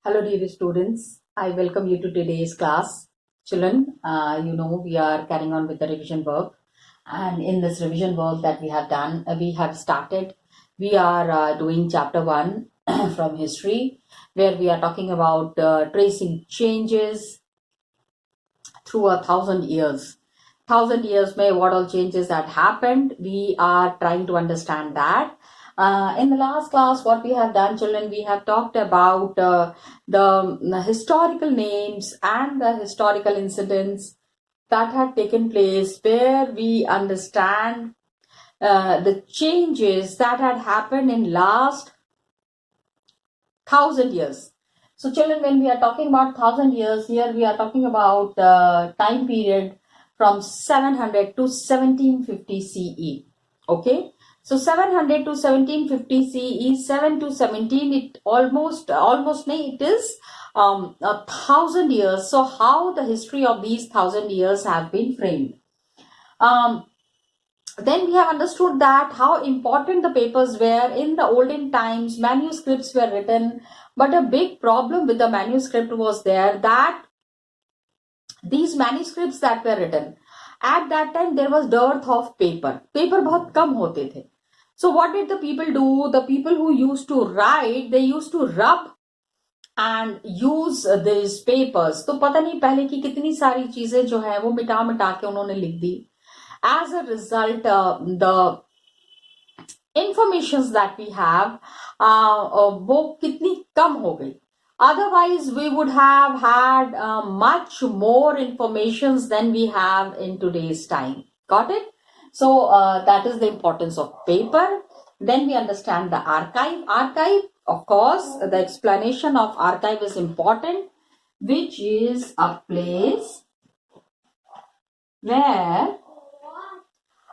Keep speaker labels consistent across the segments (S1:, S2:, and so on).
S1: Hello, dear students. I welcome you to today's class. Children, we are carrying on with the revision work. And in this revision work that we have done, we have started. We are doing chapter 1 from history, where we are talking about tracing changes through 1,000 years. 1,000 years may what all changes that happened. We are trying to understand that. In the last class, what we have done, children, we have talked about the historical names and the historical incidents that had taken place, where we understand the changes that had happened in last 1,000 years. So, children, when we are talking about 1,000 years, here we are talking about the time period from 700 to 1750 CE. Okay, so 700 to 1750 CE, 7 to 17, it almost it is 1,000 years. So, how the history of these 1,000 years have been framed? Then we have understood that how important the papers were in the olden times. Manuscripts were written, but a big problem with the manuscript was there that these manuscripts that were written at that time, there was dearth of paper बहुत कम होते थे. So what did the people do? The people who used to write, they used to rub and use these papers. तो पता नहीं पहले की कितनी सारी चीजें जो है वो मिटा मिटा के उन्होंने लिख दी. As a result, the informations that we have वो कितनी कम हो गई. Otherwise, we would have had much more informations than we have in today's time. Got it? So that is the importance of paper. Then we understand the archive. Archive, of course, the explanation of archive is important, which is a place where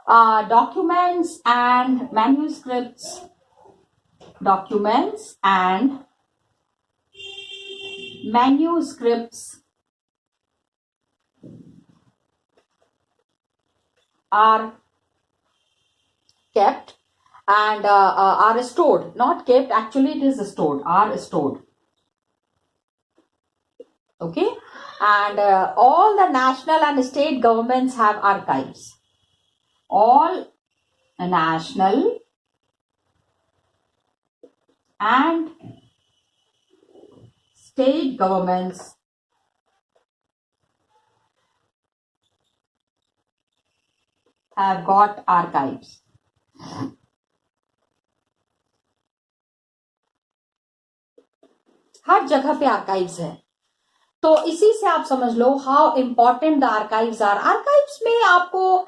S1: documents and manuscripts are kept and are stored. Not kept, actually it is stored, are stored. Okay, and all the national and state governments have archives. All national and state governments have got archives. हर जगह पे archives है. तो इसी से आप समझ लो how important the archives are. Archives में आपको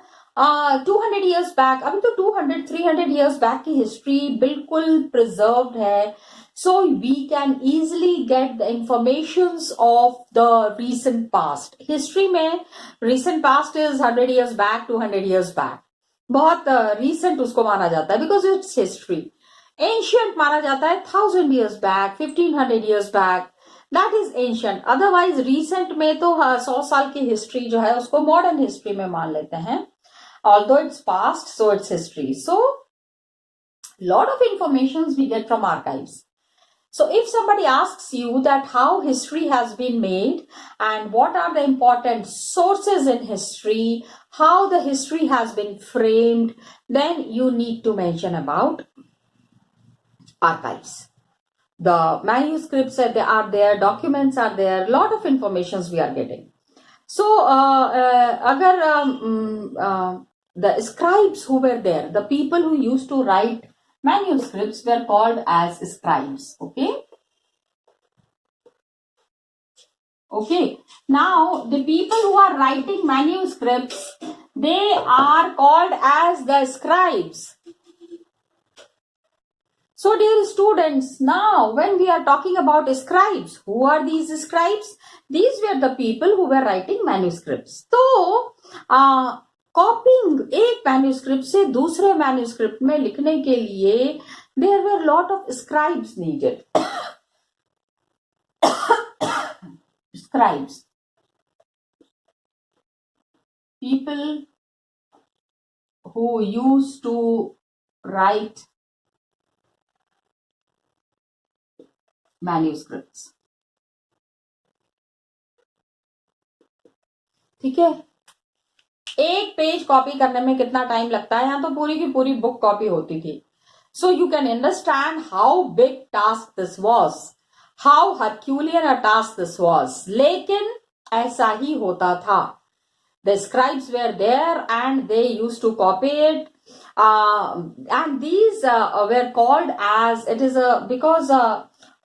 S1: 200 years बैक, अभी तो 200-300 years बैक की हिस्ट्री बिल्कुल प्रिजर्व्ड है. So we can easily get the informations of the recent past. History में recent past is 100 years back, 200 years back. बहुत recent उसको माना जाता है because it's history. Ancient माना जाता है 1000 years back, 1500 years back. That is ancient. Otherwise recent में तो 100 साल की हिस्ट्री जो है उसको मॉडर्न हिस्ट्री में मान लेते हैं. Although it's past, so it's history. So lot of informations we get from archives. So if somebody asks you that how history has been made and what are the important sources in history, how the history has been framed, then you need to mention about archives. The manuscripts are there, documents are there, lot of informations we are getting. So agar the scribes who were there, the people who used to write manuscripts were called as scribes. Okay, now the people who are writing manuscripts, they are called as the scribes. So dear students, now when we are talking about scribes, who are these scribes? These were the people who were writing manuscripts. So कॉपिंग एक manuscript से दूसरे manuscript में लिखने के लिए there were lot of scribes needed. Scribes, people who used to write manuscripts. ठीक है, एक पेज कॉपी करने में कितना टाइम लगता है, यहाँ तो पूरी की पूरी बुक कॉपी होती थी. So you can understand how big task this was, how herculean a task this was. लेकिन ऐसा ही होता था. The scribes were there and they used to copy it. And these were called as, it is a, because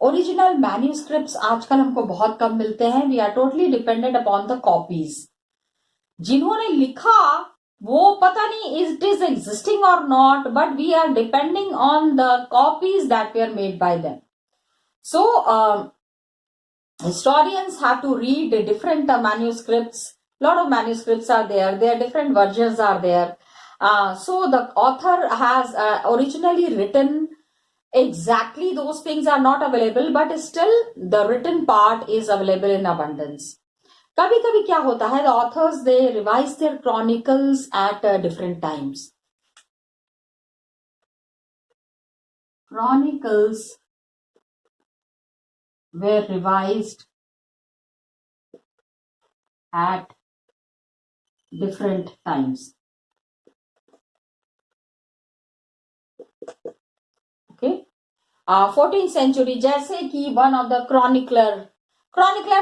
S1: original manuscripts आजकल हमको बहुत कम मिलते हैं. We are totally dependent upon the copies. जिन्होंने लिखा वो पता नहीं it is existing or not, but we are depending on the copies that were made by them. So historians have to read different manuscripts. Lot of manuscripts are there. Their different versions are there. So the author has originally written exactly those things are not available, but still the written part is available in abundance. कभी कभी क्या होता है, the authors they revise their chronicles at different times. Chronicles were revised at different times. Okay. 14th century, जैसे कि one of the chronicler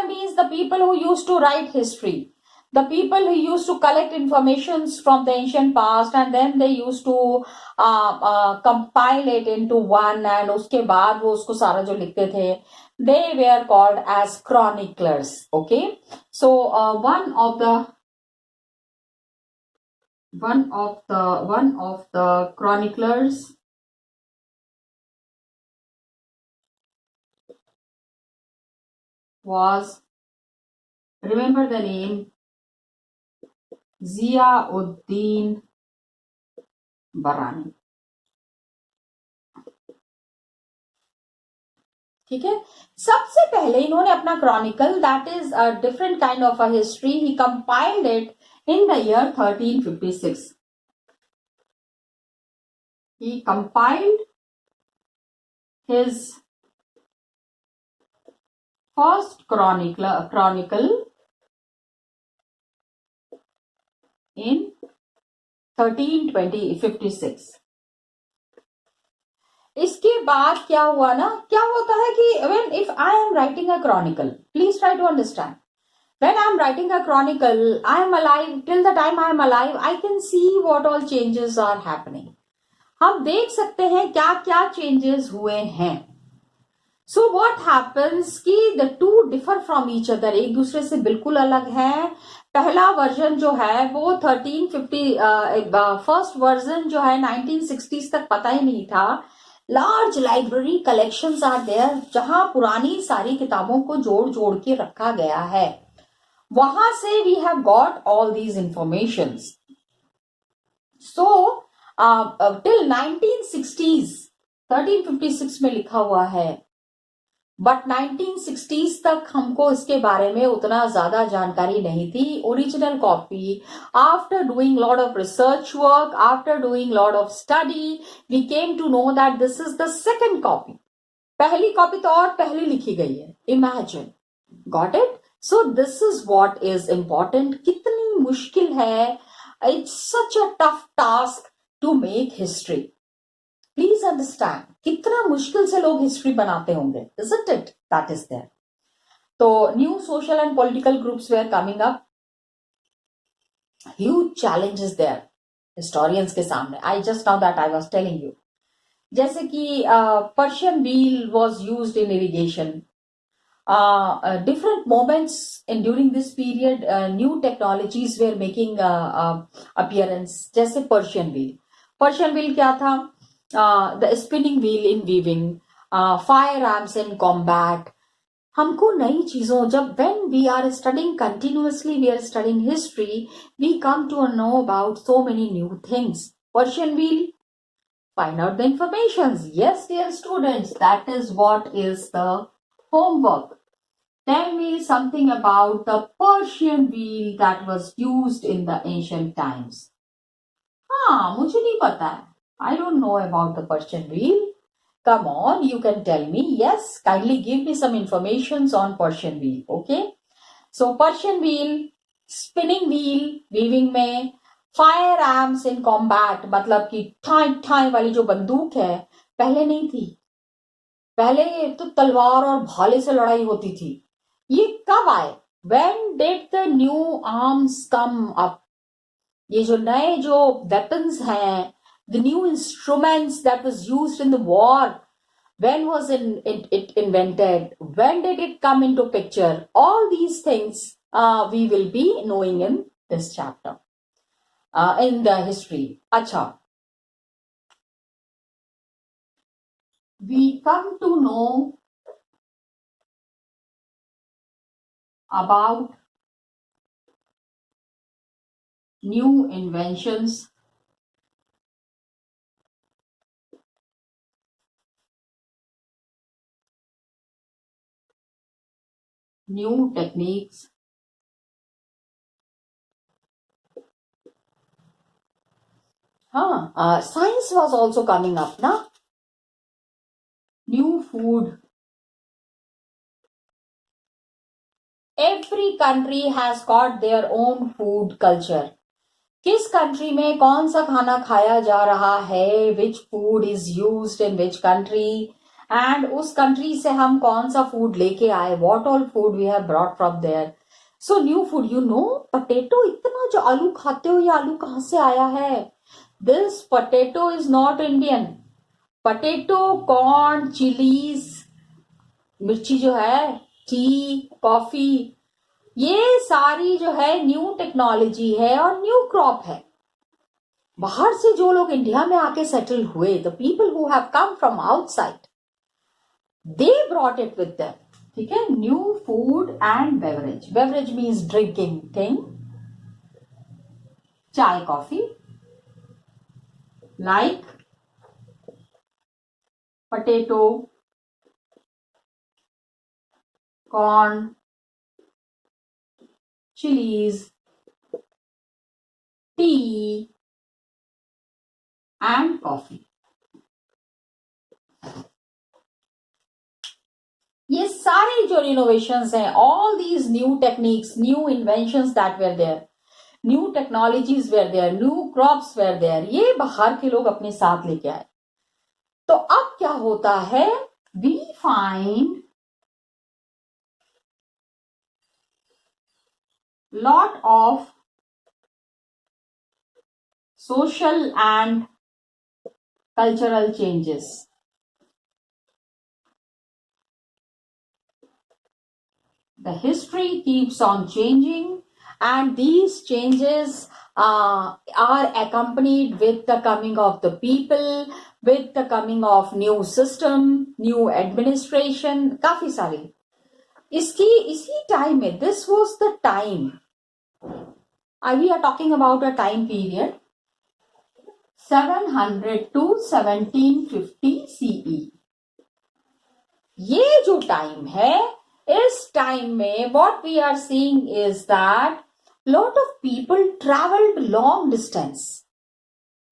S1: means the people who used to write history, the people who used to collect informations from the ancient past and then they used to compile it into one, and उसके बाद वो उसको सारा जो लिखते थे, they were called as chroniclers. Okay. So one of the chroniclers was, remember the name, Ziauddin Barani. ठीक है. सबसे पहले इन्होंने अपना Chronicle, that is a different kind of a history, he compiled it in the year 1356. He compiled his first chronicle in 1356. इसके बाद क्या हुआ ना, क्या होता है कि when if I am writing a chronicle, please try to understand. When I am writing a chronicle, I am alive. Till the time I am alive, I can see what all changes are happening. हम देख सकते हैं क्या क्या changes हुए हैं. So what happens कि the two differ from each other, एक दूसरे से बिल्कुल अलग है. पहला वर्जन जो है वो 1350, फर्स्ट वर्जन जो है 1960s तक पता ही नहीं था. Large library collections are there, जहां पुरानी सारी किताबों को जोड़ जोड़ के रखा गया है. वहां से we have got all these informations. So till 1960s, 1356 में लिखा हुआ है, बट 1960s तक हमको इसके बारे में उतना ज्यादा जानकारी नहीं थी. Original copy, after doing lot of research work, after doing lot of study, we came to know that this is the second copy. पहली कॉपी तो और पहले लिखी गई है. Imagine, got it? So this is what is important. कितनी मुश्किल है, it's such a tough task to make history. Please understand कितना मुश्किल से लोग हिस्ट्री बनाते होंगे. Isn't it? That is there. तो new social and political groups were coming up. Huge challenges there historians के सामने. I just now that I was telling you. जैसे कि Persian wheel was used in irrigation. Different moments in during this period, new technologies were making appearance. जैसे Persian wheel. Persian wheel क्या था? The spinning wheel in weaving, firearms in combat. हमको नई चीजों, जब when we are studying continuously, we are studying history, we come to know about so many new things. Persian wheel, find out the informations. Yes, dear students, that is what is the homework. Tell me something about the Persian wheel that was used in the ancient times. हाँ, मुझे नहीं पता है. I don't know about the Persian wheel. Come on, you can tell me. Yes, kindly give me some informations on Persian wheel. Okay. So Persian wheel spinning wheel weaving में, fire arms in combat मतलब कि ठाई ठाई वाली जो बंदूक है पहले नहीं थी। पहले तो तलवार और भाले से लड़ाई होती थी। ये कब आए? When did the new arms come up? ये जो नए जो वेपन्स हैं, the new instruments that was used in the war, when was it invented, when did it come into picture? All these things we will be knowing in this chapter, in the history. Acha, we come to know about new inventions, new techniques, science was also coming up na, new food. Every country has got their own food culture. किस country में कौन सा खाना खाया जा रहा है, which food is used in which country, and उस कंट्री से हम कौन सा फूड लेके आए, what all food we have brought from there. So new food, you know potato, इतना जो आलू खाते हो, ये आलू कहाँ से आया है? This potato is not Indian. Potato, corn, chillies, मिर्ची जो है, टी, कॉफी, ये सारी जो है न्यू टेक्नोलॉजी है और न्यू क्रॉप है. बाहर से जो लोग इंडिया में आके सेटल हुए, the people who have come from outside, they brought it with them. ठीक है, new food and beverage. Beverage means drinking thing, chai coffee, like potato, corn, chilies, tea and coffee. ये सारे जो इनोवेशंस हैं, all these new techniques, new inventions that were there, new technologies were there, new crops were there, ये बाहर के लोग अपने साथ लेके आए. तो अब क्या होता है? We find lot of social and cultural changes. The history keeps on changing, and these changes are accompanied with the coming of the people, with the coming of new system, new administration, काफी सारी. इसकी इसी time में, this was the time, we are talking about a time period 700 to 1750 CE. ये जो time है, इस time में what we are seeing is that lot of people traveled long distance.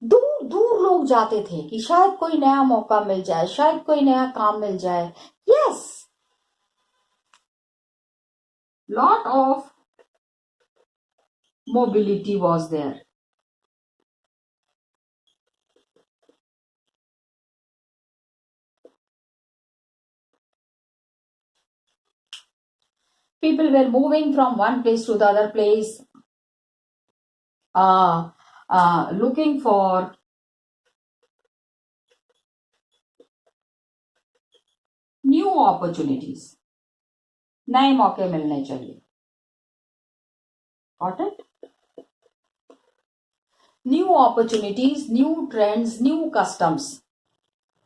S1: दूर दूर लोग जाते थे कि शायद कोई नया मौका मिल जाए, शायद कोई नया काम मिल जाए. Yes, lot of mobility was there. People were moving from one place to the other place, looking for new opportunities. नए मौके मिलने चाहिए. Got it? New opportunities, new trends, new customs.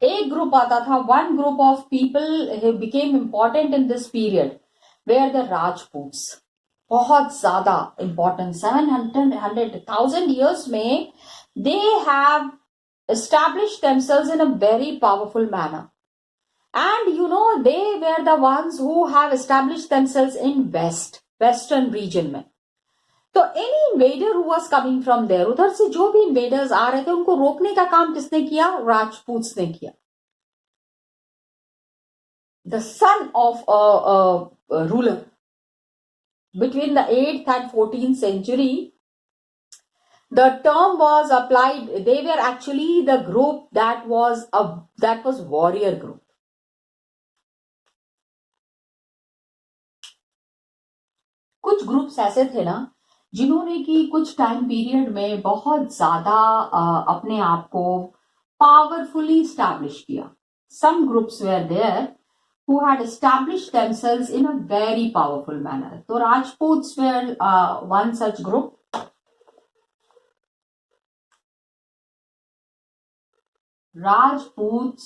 S1: एक ग्रुप आता था, one group of people became important in this period, where the Rajputs. बहुत ज्यादा important, 700,000 years में they have established themselves in a very powerful manner. And you know, they were the ones who have established themselves in western region में. तो any invader who was coming from there, उधर से जो भी invaders आ रहे थे, उनको रोकने का काम किसने किया? राजपूत्स ने किया. The son of ruler, between the 8th and 14th century, the term was applied. They were actually the group that was warrior group. कुछ ग्रुप्स ऐसे थे ना जिन्होंने कि कुछ टाइम पीरियड में बहुत ज्यादा अपने आप को पावरफुली स्टैब्लिश किया. Some groups were there who had established themselves in a very powerful manner. So Rajputs were one such group. Rajputs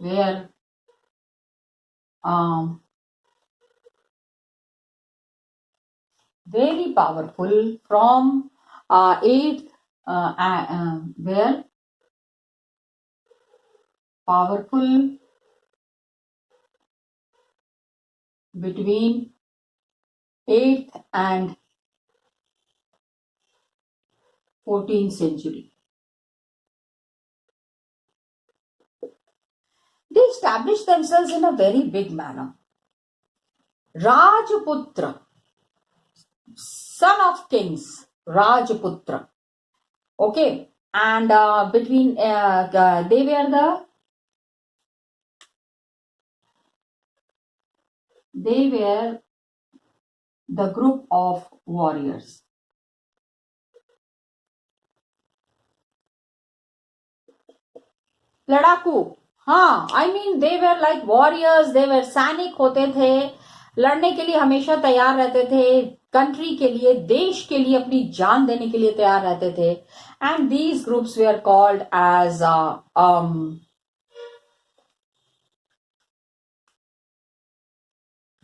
S1: were very powerful from 8th were powerful between 8th and 14th century. They established themselves in a very big manner. Rajputra, son of kings, Rajputra. Okay, and between they were the group of warriors. लड़ाकू, हाँ, I mean they were like warriors. They were सैनिक होते थे, लड़ने के लिए हमेशा तैयार रहते थे, कंट्री के लिए, देश के लिए अपनी जान देने के लिए तैयार रहते थे. And these groups were called as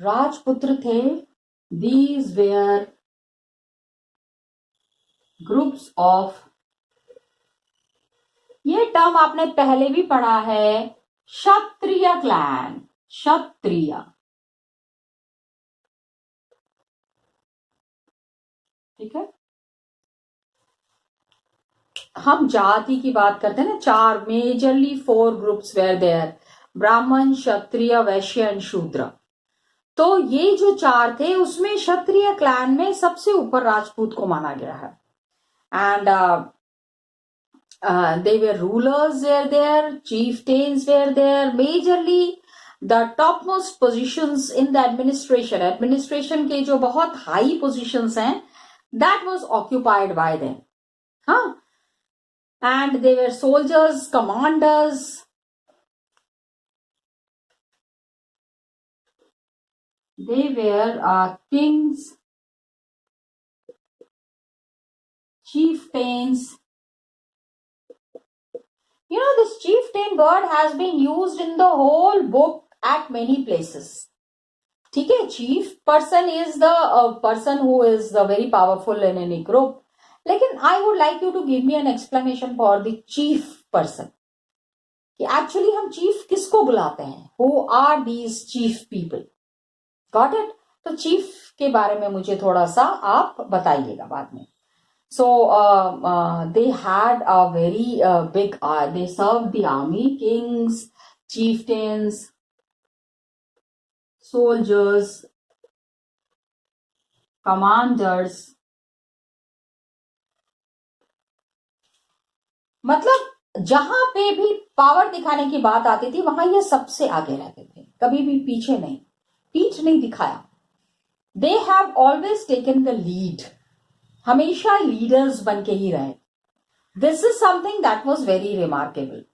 S1: Rajputra थे. दीज वेयर ग्रुप्स ऑफ, ये टर्म आपने पहले भी पढ़ा है, क्षत्रिय क्लैन. क्षत्रिय, ठीक है. हम जाति की बात करते हैं ना, चार मेजरली 4 ग्रुप्स वेयर देयर, ब्राह्मण, क्षत्रिय, वैश्य एंड शूद्र. तो ये जो 4 थे उसमें क्षत्रिय क्लैन में सबसे ऊपर राजपूत को माना गया है. And they were rulers were there, chieftains were there, majorly the topmost positions in the administration के जो बहुत high positions हैं, that was occupied by them. Huh? And they were soldiers, commanders. They were kings, chieftains. You know, this chieftain word has been used in the whole book at many places. ठीक है, chief person is the person who is the very powerful in any group. लेकिन I would like you to give me an explanation for the chief person. कि actually हम chief किसको बुलाते हैं? Who are these chief people? Got it? तो chief के बारे में मुझे थोड़ा सा आप बताइएगा बाद में. So they had a very big, they served the army, kings, chieftains, soldiers, commanders. मतलब जहां पे भी पावर दिखाने की बात आती थी वहां ये सबसे आगे रहते थे, कभी भी पीछे नहीं, पीठ नहीं दिखाया. They have always taken the lead. हमेशा लीडर्स बन के ही रहे. This is something that was very remarkable.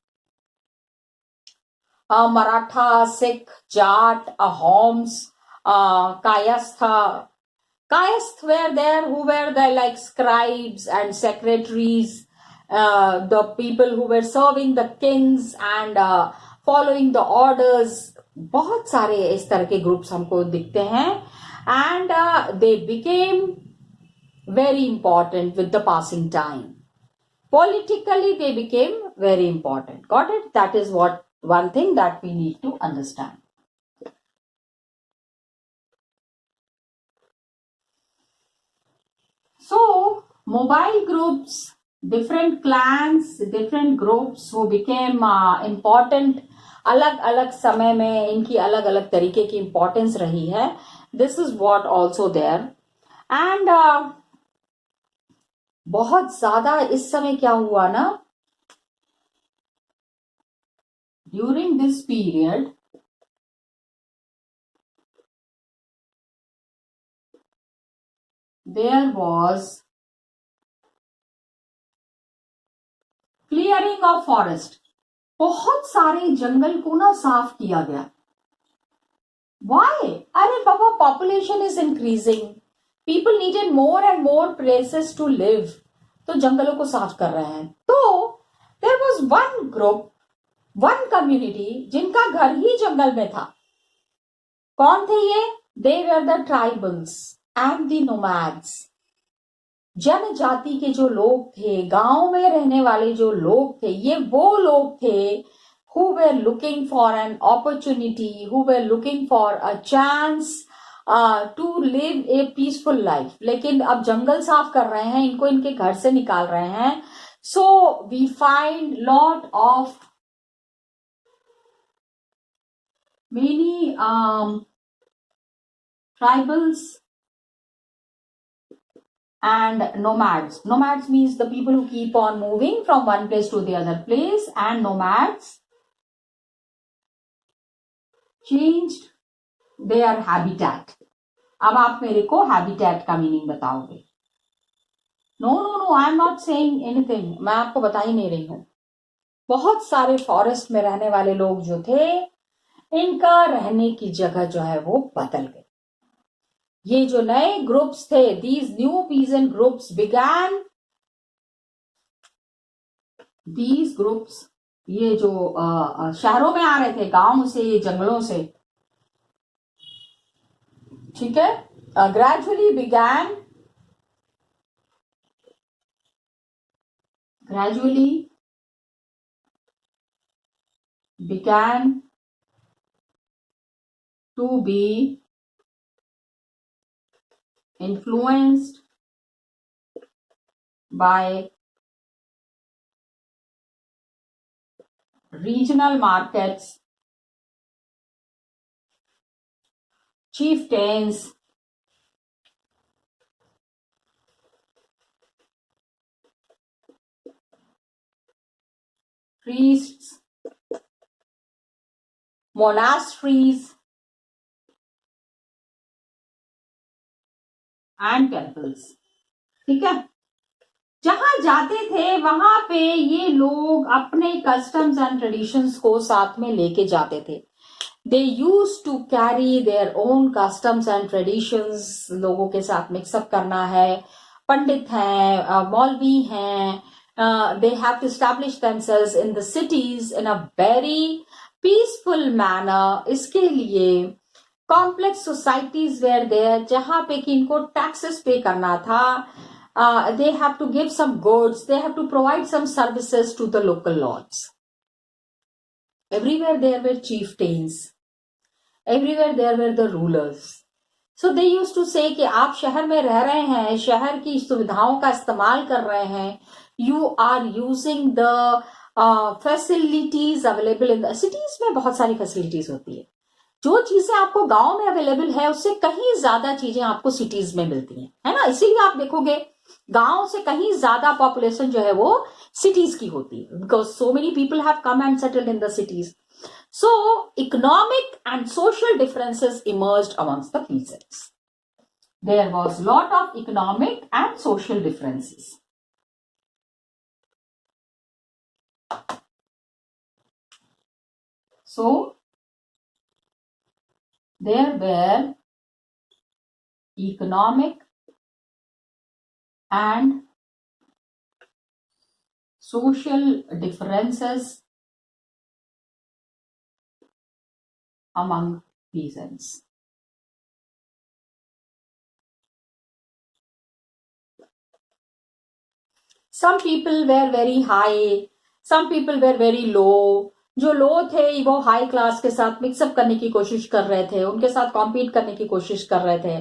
S1: Maratha, Sikh, Jat, होम्स, Kayastha were there who were the like scribes and secretaries, the people who were serving the kings and following the orders. बहुत सारे इस तरह के ग्रुप्स हमको दिखते हैं. And they became very important with the passing time. Politically, they became very important. Got it? That is what one thing that we need to understand. So, mobile groups, different clans, different groups who became important. अलग अलग समय में इनकी अलग अलग तरीके की importance रही है. This is what also there and बहुत ज्यादा इस समय क्या हुआ ना, during this period there was clearing of forest, बहुत सारे जंगल को ना साफ किया गया। Why? अरे बाबा, population is increasing, people needed more and more places to live, तो जंगलों को साफ कर रहे हैं। तो there was one group, one community जिनका घर ही जंगल में था। कौन थे ये? They were the tribals and the nomads. जनजाति के जो लोग थे, गांव में रहने वाले जो लोग थे, ये वो लोग थे who were looking for an opportunity, who were looking for a chance to live a peaceful life। लेकिन अब जंगल साफ कर रहे हैं, इनको इनके घर से निकाल रहे हैं। So we find lot of many tribals and nomads. Nomads means the people who keep on moving from one place to the other place, and nomads changed their habitat। अब आप मेरे को habitat का मीनिंग बताओगे। No no no, I am not saying anything, मैं आपको बता ही नहीं रही हूं। बहुत सारे फॉरेस्ट में रहने वाले लोग जो थे, इनका रहने की जगह जो है वो बदल गई। ये जो नए ग्रुप्स थे, these new peasant groups began, these groups, ये जो शहरों में आ रहे थे, गांव से, जंगलों से, ठीक है, gradually began to be influenced by regional markets, chieftains, priests, monasteries and temples। ठीक है, जहां जाते थे वहां पे ये लोग अपने कस्टम्स एंड ट्रेडिशंस को साथ में लेके जाते थे। They use to carry their own customs and traditions, लोगों के साथ मिक्सअप करना है। पंडित हैं, मौलवी हैं, they have to establish themselves in the cities in a very peaceful manner। इसके लिए कॉम्प्लेक्स सोसाइटीज वेयर देयर, जहां पे कि इनको टैक्सेस पे करना था। they have to give some goods, they have to provide some services to the local lords। everywhere there were chieftains, everywhere there were the rulers। So they used to say कि आप शहर में रह रहे हैं, शहर की सुविधाओं का इस्तेमाल कर रहे हैं, you are using the facilities available in the cities। में बहुत सारी फैसिलिटीज होती है, जो चीजें आपको गांव में अवेलेबल है उससे कहीं ज्यादा चीजें आपको सिटीज में मिलती हैं, है ना। इसीलिए आप देखोगे गांव से कहीं ज्यादा पॉपुलेशन जो है वो सिटीज की होती है, because so many people have come and settled in the cities. So economic and social differences emerged amongst the peasants। There was lot of economic and social differences। So there were economic and social differences among peasants। Some people were very high, some people were very low। जो लो थे वो high class के साथ mix up करने की कोशिश कर रहे थे, उनके साथ कॉम्पीट करने की कोशिश कर रहे थे।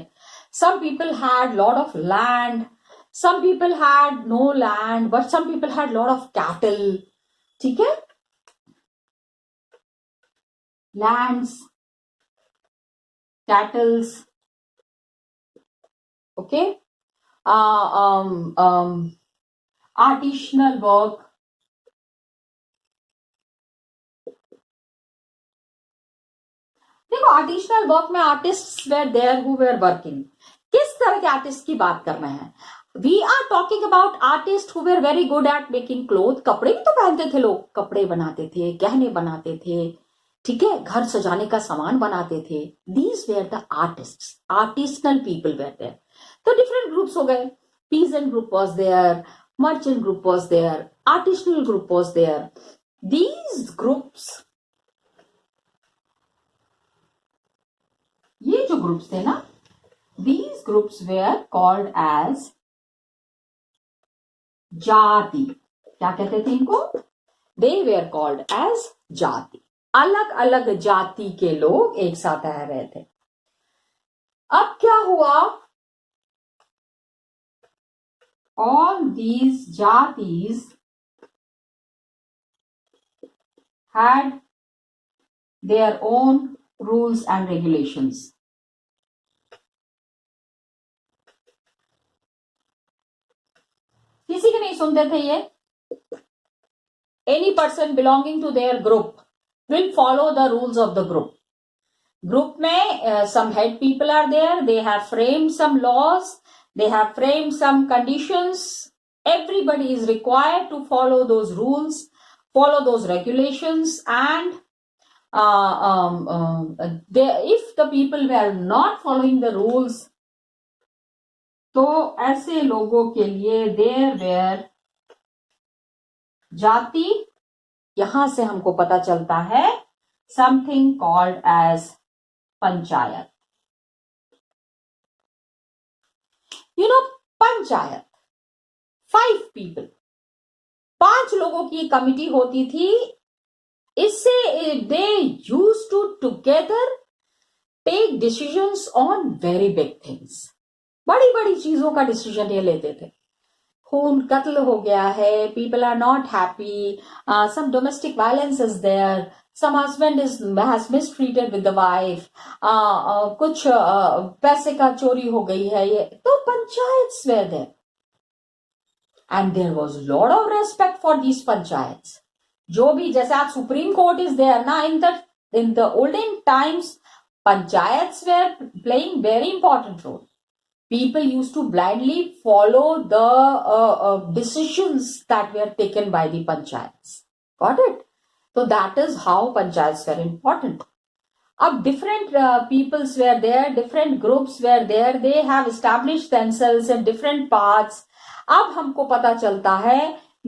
S1: Some people had lot of land, some people had no land, but some people had lot of cattle। ठीक है, lands, cattles, Okay. Artisanal work. देखो, आर्टिशनल वर्क में artist were there who were working. किस तरह के artist की बात कर रहे हैं? We are talking about artist who were very good at making cloth. कपड़े भी तो पहनते थे लोग, कपड़े बनाते थे, गहने बनाते थे, ठीक है, घर सजाने का सामान बनाते थे. These were the artist, artisanal people were there. तो डिफरेंट ग्रुप्स हो गए. Peasant group was there, merchant group was there, artisanal group was there. These groups, ये जो ग्रुप्स थे ना, these groups were called as जाति. क्या कहते थे इनको? They were called as जाति. अलग अलग जाति के लोग एक साथ रह रहे थे. अब क्या हुआ? All these जातिस had their own rules and regulations. किसी के नहीं सुनते थे ये. Any person belonging to their group will follow the rules of the group. Group में some head people are there. They have framed some laws. They have framed some conditions. Everybody is required to follow those rules, follow those regulations, and if the people were not following the rules, तो ऐसे लोगों के लिए there where जाति. यहां से हमको पता चलता है something called as panchayat. You know, panchayat 5 people, 5 लोगों की कमिटी होती थी. इससे they use to together take decisions on very big things. बड़ी बड़ी चीजों का डिसीजन ये लेते थे. खून कत्ल हो गया है, people are not happy, some domestic violence is there, some husband has mistreated with the wife, कुछ पैसे का चोरी हो गई है, ये तो panchayats were there. And there was lot of respect for these panchayats. जो भी, जैसे आज सुप्रीम कोर्ट इज देयर ना, in the olden times panchayats were playing very important role. People used to blindly follow the decisions that were taken by the panchayats. Got it? So that is how panchayats were important. Ab different peoples were there, different groups were there. They have established themselves in different paths. अब हमको पता चलता है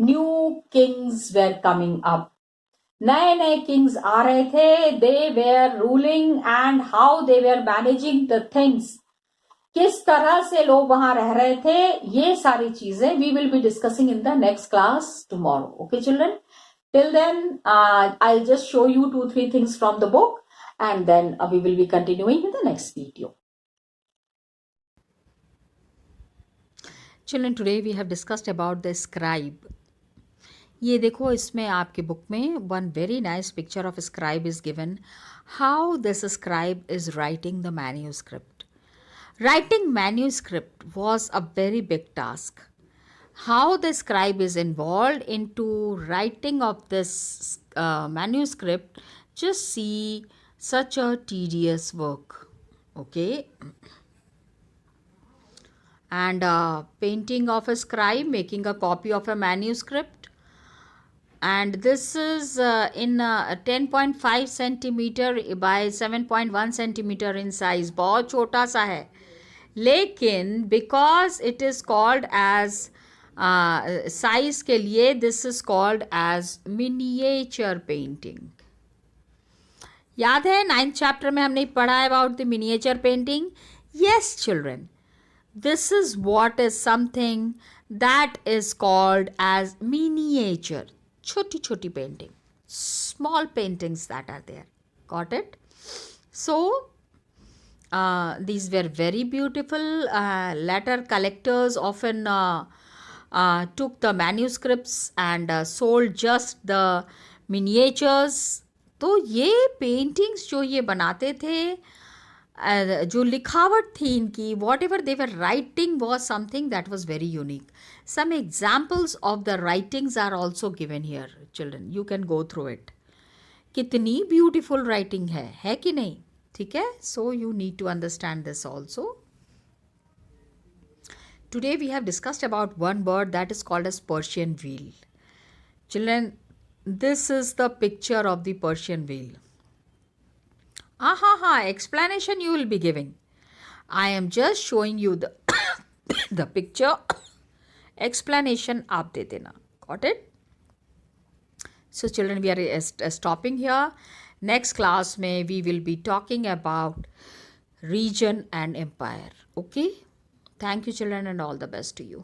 S1: new kings were coming up. नए नए kings आ रहे थे. They were ruling and how they were managing the things. किस तरह से लोग वहां रह रहे थे, ये सारी चीजें we will be discussing in the next class tomorrow. Okay children, till then I will just show you 2-3 things from the book and then we will be continuing in the next video.
S2: Children, today we have discussed about the scribe. ये देखो, इसमें आपके book में one very nice picture of scribe is given. How this scribe is writing the manuscript. Writing manuscript was a very big task. How the scribe is involved into writing of this manuscript, just see such a tedious work. Okay. And painting of a scribe, making a copy of a manuscript. And this is in 10.5 centimeter by 7.1 centimeter in size. बहुत छोटा सा है. लेकिन because it is called as size के लिए this is called as miniature painting. याद है 9th chapter में हमने पढ़ा है about the miniature painting. Yes children, this is what is something that is called as miniature. छोटी छोटी painting, small paintings that are there. Got it? So these were very beautiful. Later collectors often took the manuscripts and sold just the miniatures. तो ये paintings जो ये बनाते थे, जो लिखावट थी इनकी, whatever they were writing was something that was very unique. Some examples of the writings are also given here children, you can go through it. कितनी ब्यूटिफुल राइटिंग है कि नहीं? ठीक है. So you need to understand this also. Today we have discussed about one bird that is called as Persian wheel. Children, this is the picture of the Persian wheel. Explanation you will be giving. I am just showing you the the picture. Explanation आप दे देना. Got it? So children, we are stopping here. Next class में we will be talking about region and empire. Okay? Thank you children and all the best to you.